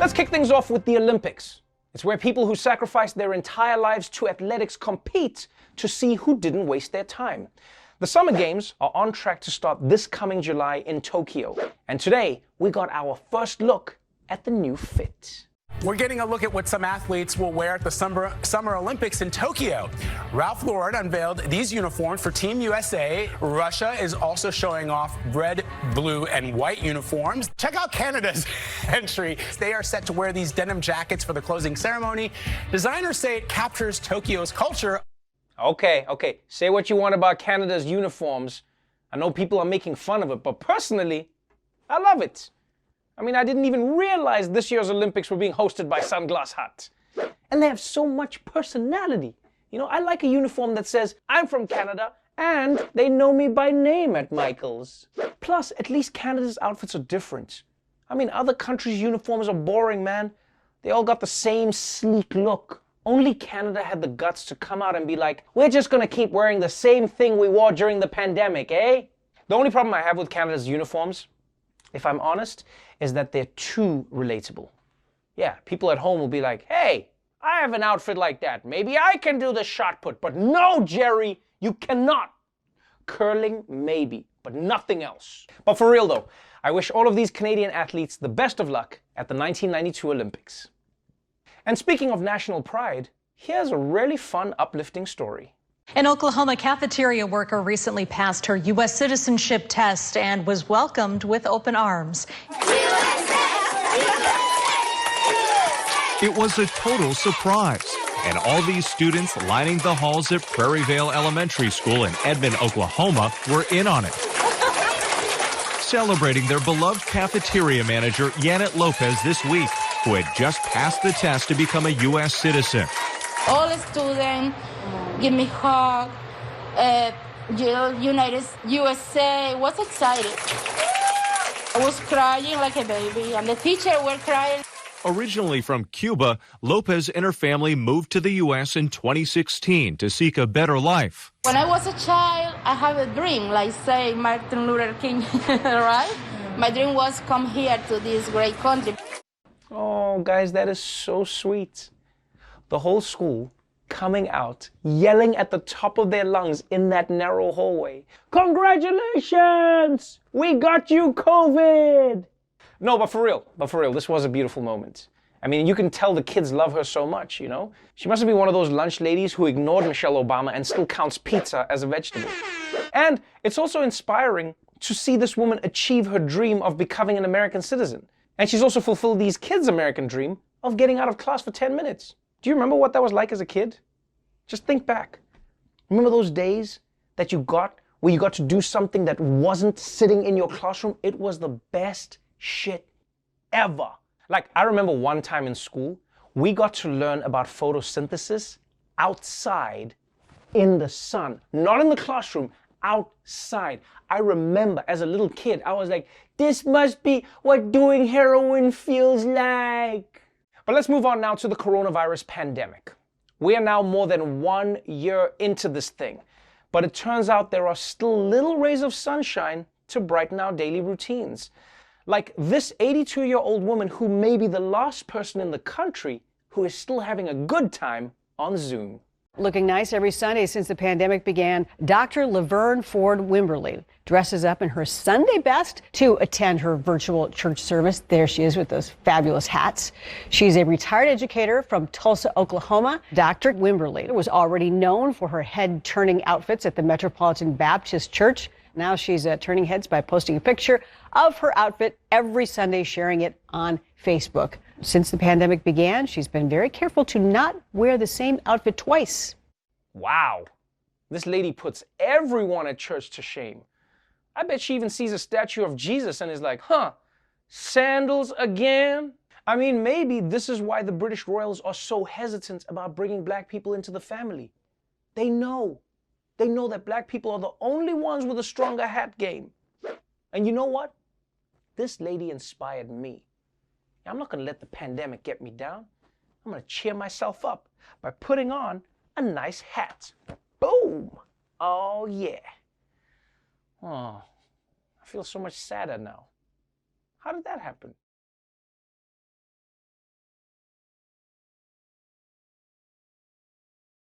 Let's kick things off with the Olympics. It's where people who sacrifice their entire lives to athletics compete to see who didn't waste their time. The Summer Games are on track to start this coming July in Tokyo. And today, we got our first look at the new fit. We're getting a look at what some athletes will wear at the Summer Olympics in Tokyo. Ralph Lauren unveiled these uniforms for Team USA. Russia is also showing off red, blue, and white uniforms. Check out Canada's entry. They are set to wear these denim jackets for the closing ceremony. Designers say it captures Tokyo's culture. Okay, say what you want about Canada's uniforms. I know people are making fun of it, but personally, I love it. I mean, I didn't even realize this year's Olympics were being hosted by Sunglass Hut. And they have so much personality. You know, I like a uniform that says, I'm from Canada, and they know me by name at Michael's. Plus, at least Canada's outfits are different. I mean, other countries' uniforms are boring, man. They all got the same sleek look. Only Canada had the guts to come out and be like, we're just gonna keep wearing the same thing we wore during the pandemic, eh? The only problem I have with Canada's uniforms, if I'm honest, is that they're too relatable. Yeah, people at home will be like, hey, I have an outfit like that. Maybe I can do the shot put. But no, Jerry, you cannot. Curling, maybe, but nothing else. But for real though, I wish all of these Canadian athletes the best of luck at the 1992 Olympics. And speaking of national pride, here's a really fun, uplifting story. An Oklahoma cafeteria worker recently passed her U.S. citizenship test and was welcomed with open arms. It was a total surprise, and all these students lining the halls at Prairie Vale Elementary School in Edmond, Oklahoma were in on it. Celebrating their beloved cafeteria manager, Janet Lopez, this week, who had just passed the test to become a U.S. citizen. All the students give me hug, United USA, was excited. I was crying like a baby, and the teacher were crying. Originally from Cuba, Lopez and her family moved to the U.S. in 2016 to seek a better life. When I was a child, I had a dream, like say Martin Luther King, right? My dream was come here to this great country. Oh, guys, that is so sweet. The whole school coming out, yelling at the top of their lungs in that narrow hallway. Congratulations! We got you, COVID! No, but for real, this was a beautiful moment. I mean, you can tell the kids love her so much, you know? She must be one of those lunch ladies who ignored Michelle Obama and still counts pizza as a vegetable. And it's also inspiring to see this woman achieve her dream of becoming an American citizen. And she's also fulfilled these kids' American dream of getting out of class for 10 minutes. Do you remember what that was like as a kid? Just think back. Remember those days that you got where you got to do something that wasn't sitting in your classroom? It was the best shit ever. Like, I remember one time in school, we got to learn about photosynthesis outside in the sun, not in the classroom, outside. I remember as a little kid, I was like, this must be what doing heroin feels like. But let's move on now to the coronavirus pandemic. We are now more than 1 year into this thing, but it turns out there are still little rays of sunshine to brighten our daily routines. Like this 82-year-old woman who may be the last person in the country who is still having a good time on Zoom. Looking nice every Sunday since the pandemic began, Dr. Laverne Ford Wimberly dresses up in her Sunday best to attend her virtual church service. There she is with those fabulous hats. She's a retired educator from Tulsa, Oklahoma. Dr. Wimberly was already known for her head-turning outfits at the Metropolitan Baptist Church. Now she's turning heads by posting a picture of her outfit every Sunday, sharing it on Facebook. Since the pandemic began, she's been very careful to not wear the same outfit twice. Wow. This lady puts everyone at church to shame. I bet she even sees a statue of Jesus and is like, huh, sandals again? I mean, maybe this is why the British royals are so hesitant about bringing black people into the family. They know that black people are the only ones with a stronger hat game. And you know what? This lady inspired me. I'm not going to let the pandemic get me down. I'm going to cheer myself up by putting on a nice hat. Boom! Oh, yeah. Oh, I feel so much sadder now. How did that happen?